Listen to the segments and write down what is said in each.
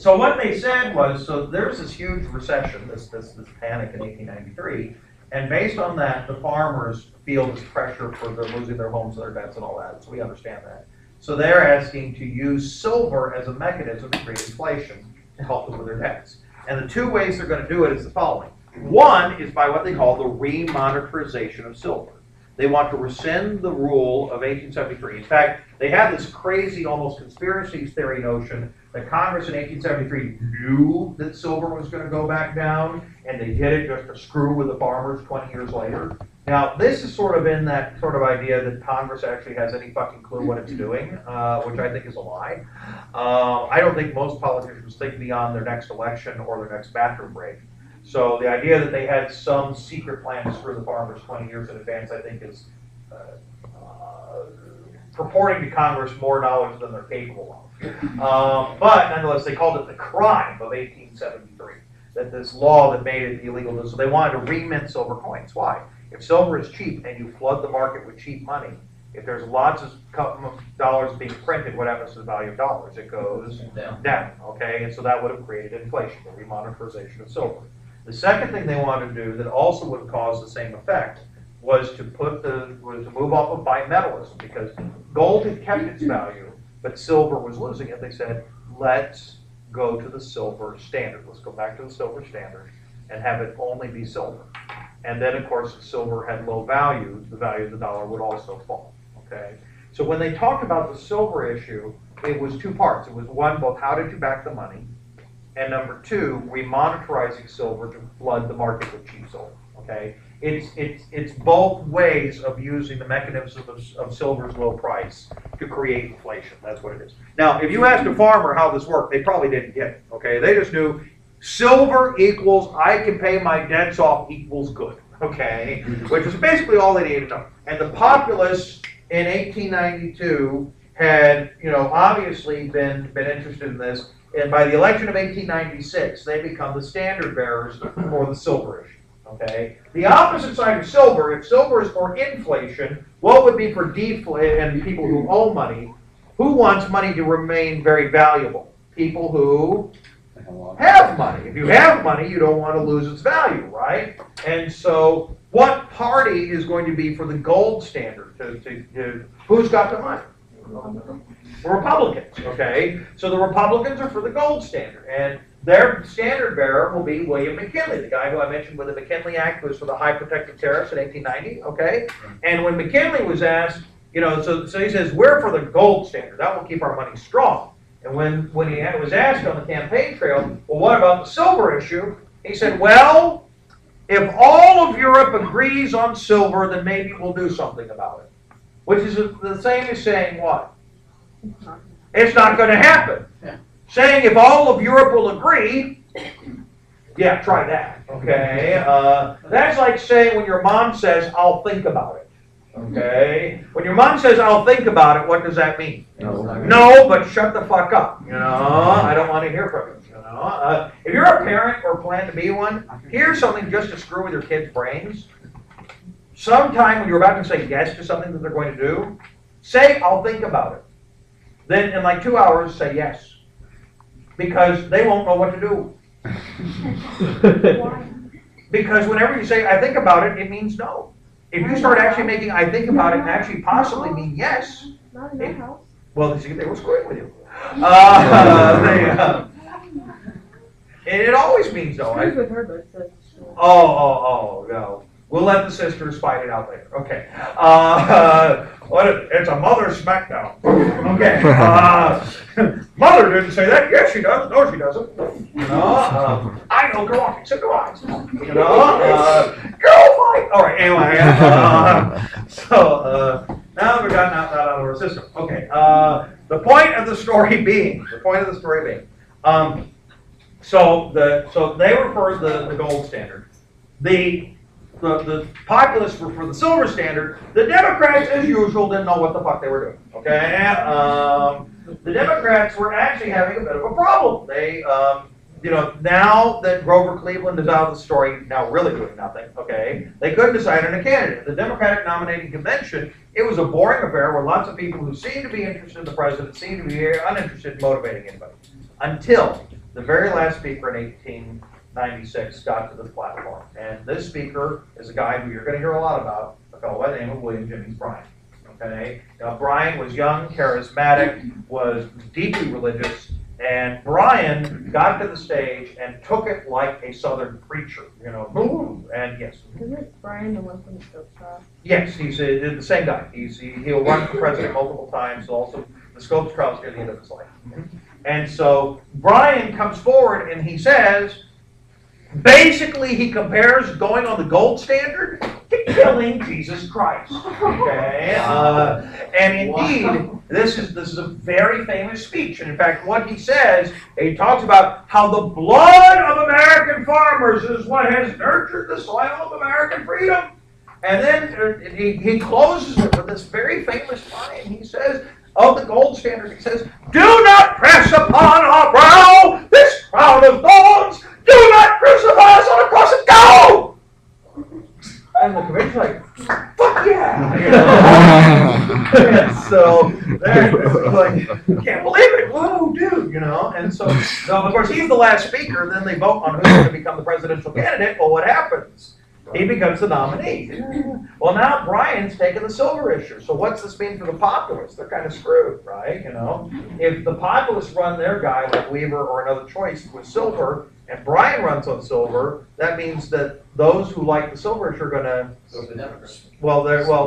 So what they said was, so there's this huge recession, this panic in 1893, and based on that, the farmers feel this pressure for losing their homes and their debts and all that, so we understand that. So they're asking to use silver as a mechanism to create inflation to help them with their debts. And the two ways they're going to do it is the following. One is by what they call the remonetization of silver. They want to rescind the rule of 1873. In fact, they have this crazy, almost conspiracy theory notion that Congress in 1873 knew that silver was going to go back down, and they did it just to screw with the farmers 20 years later. Now, this is sort of in that sort of idea that Congress actually has any fucking clue what it's doing, which I think is a lie. I don't think most politicians think beyond their next election or their next bathroom break. So the idea that they had some secret plan to screw the farmers 20 years in advance, I think, is purporting to Congress more knowledge than they're capable of. But nonetheless, they called it the crime of 1873, that this law that made it illegal. So they wanted to remint silver coins. Why? If silver is cheap and you flood the market with cheap money, if there's lots of dollars being printed, what happens to the value of dollars? It goes down, okay? And so that would have created inflation, the remonetization of silver. The second thing they wanted to do that also would have caused the same effect was to move off of bimetallism, because gold had kept its value, but silver was losing it. They said, let's go to the silver standard. Let's go back to the silver standard and have it only be silver. And then, of course, if silver had low value, the value of the dollar would also fall, okay? So when they talked about the silver issue, it was two parts. It was one, both how did you back the money, and number two, remonetizing silver to flood the market with cheap silver, okay? It's both ways of using the mechanism of silver's low price to create inflation. That's what it is. Now, if you asked a farmer how this worked, they probably didn't get it, okay? They just knew silver equals I can pay my debts off equals good, okay? Which is basically all they needed to know. And the populace in 1892 had, obviously been interested in this. And by the election of 1896, they become the standard bearers for the silver issue. Okay? The opposite side of silver, if silver is for inflation, what would be for deflation and people who owe money? Who wants money to remain very valuable? People who have money. If you have money, you don't want to lose its value, right? And so what party is going to be for the gold standard? Who's got the money? The Republicans, okay? So the Republicans are for the gold standard, and their standard bearer will be William McKinley, the guy who I mentioned with the McKinley Act was for the high protective tariffs in 1890, okay? And when McKinley was asked, so he says, we're for the gold standard. That will keep our money strong. And when he was asked on the campaign trail, well, what about the silver issue? He said, well, if all of Europe agrees on silver, then maybe we'll do something about it. Which is the same as saying what? It's not going to happen. Yeah. Saying if all of Europe will agree, yeah, try that, okay? That's like saying when your mom says, I'll think about it, okay? When your mom says, I'll think about it, what does that mean? No, but shut the fuck up, I don't want to hear from you, If you're a parent or plan to be one, here's something just to screw with your kids' brains. Sometime when you're about to say yes to something that they're going to do, say, I'll think about it. Then in like 2 hours, say yes. Because they won't know what to do. Why? Because whenever you say, I think about it, it means no. If you start actually making I think about it and actually possibly mean yes. Not in their house. Well, see, they were screwing with you. It always means no. With her, but it says No. We'll let the sisters fight it out later. Okay. It's a mother's smackdown. Okay. Mother didn't say that. Yes, she does. No, she doesn't. I know. Go on. So go on. Girl fight. All right. Anyway. Now we've gotten that out of our system. Okay. The point of the story being. So they were for the gold standard. The populists were for the silver standard. The Democrats, as usual, didn't know what the fuck they were doing. Okay, the Democrats were actually having a bit of a problem. They, now that Grover Cleveland is out of the story, now really doing nothing. Okay, they couldn't decide on a candidate. The Democratic nominating convention, it was a boring affair where lots of people who seemed to be interested in the president seemed to be uninterested in motivating anybody. Until The very last speaker in 1896 got to the platform. And this speaker is a guy who you're going to hear a lot about, a fellow by the name of William Jennings Bryan. Okay? Now, Bryan was young, charismatic, was deeply religious, and Bryan got to the stage and took it like a Southern preacher, you know, boom, and yes. Isn't Brian the one from the Scope Trial? Yes, he's the same guy. He'll run for president multiple times, also the Scopes trial is near the end of his life. And so Bryan comes forward and he says, basically he compares going on the gold standard to killing Jesus Christ. Okay, and indeed, this is a very famous speech. And in fact, what he says, he talks about how the blood of American farmers is what has nurtured the soil of American freedom. And then he closes it with this very famous line. He says, of the gold standard, he says, "Do not press upon our brow this crown of thorns. Do not crucify us on a cross of gold." And the commission's like, "Fuck yeah!" You know? And so they're like, "Can't believe it! Whoa, dude!" You know. And so of course, he's the last speaker. Then they vote on who's going to become the presidential candidate. Well, what happens? He becomes the nominee. Well, now Bryan's taking the silver issue. So what's this mean for the populists? They're kind of screwed, right? You know, if the populists run their guy like Weaver or another choice with silver, and Bryan runs on silver, that means that those who like the silver issue are going to Go to the Democrats.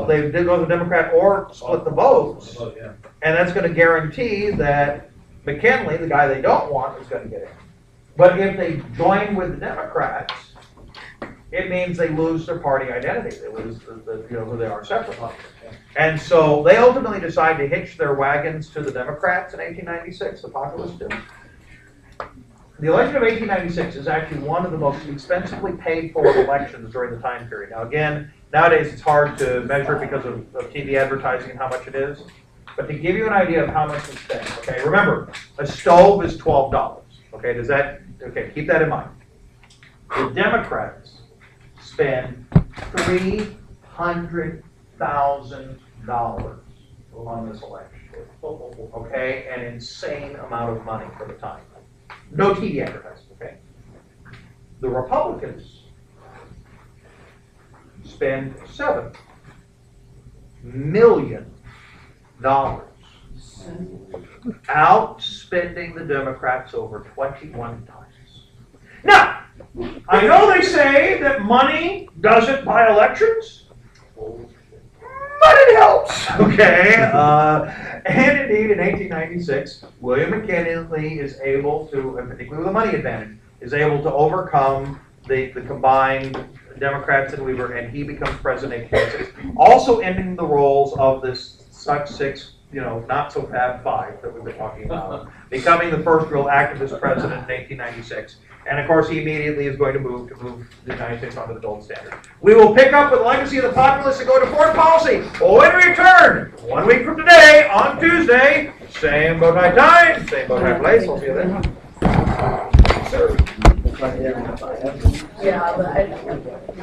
they did go to the Democrat or split the votes, Oh, yeah. and that's going to guarantee that McKinley, the guy they don't want, is going to get in. But if they join with the Democrats, it means they lose their party identity. They lose who they are separately. And so they ultimately decide to hitch their wagons to the Democrats in 1896, the populists do. The election of 1896 is actually one of the most expensively paid for elections during the time period. Now again, nowadays it's hard to measure because of TV advertising and how much it is. But to give you an idea of how much we spend, okay, remember, a stove is $12. Okay, keep that in mind. The Democrats spend $300,000 on this election. Okay, an insane amount of money for the time. No TV advertising, okay? The Republicans spend $7 million outspending the Democrats over 21 times. Now, I know they say that money doesn't buy elections, but it helps, okay? And indeed, in 1896, William McKinley is able to, and particularly with a money advantage, is able to overcome the combined Democrats and Weaver, and he becomes president in 1896, also ending the roles of this suck six, not so fab five that we've been talking about, becoming the first real activist president in 1896. And of course, he immediately is going to move the United States onto the gold standard. We will pick up with the legacy of the populists and go to foreign policy. When we return, 1 week from today, on Tuesday, same bow tie time, same bow tie place. We'll see you then. Sir. Yeah, but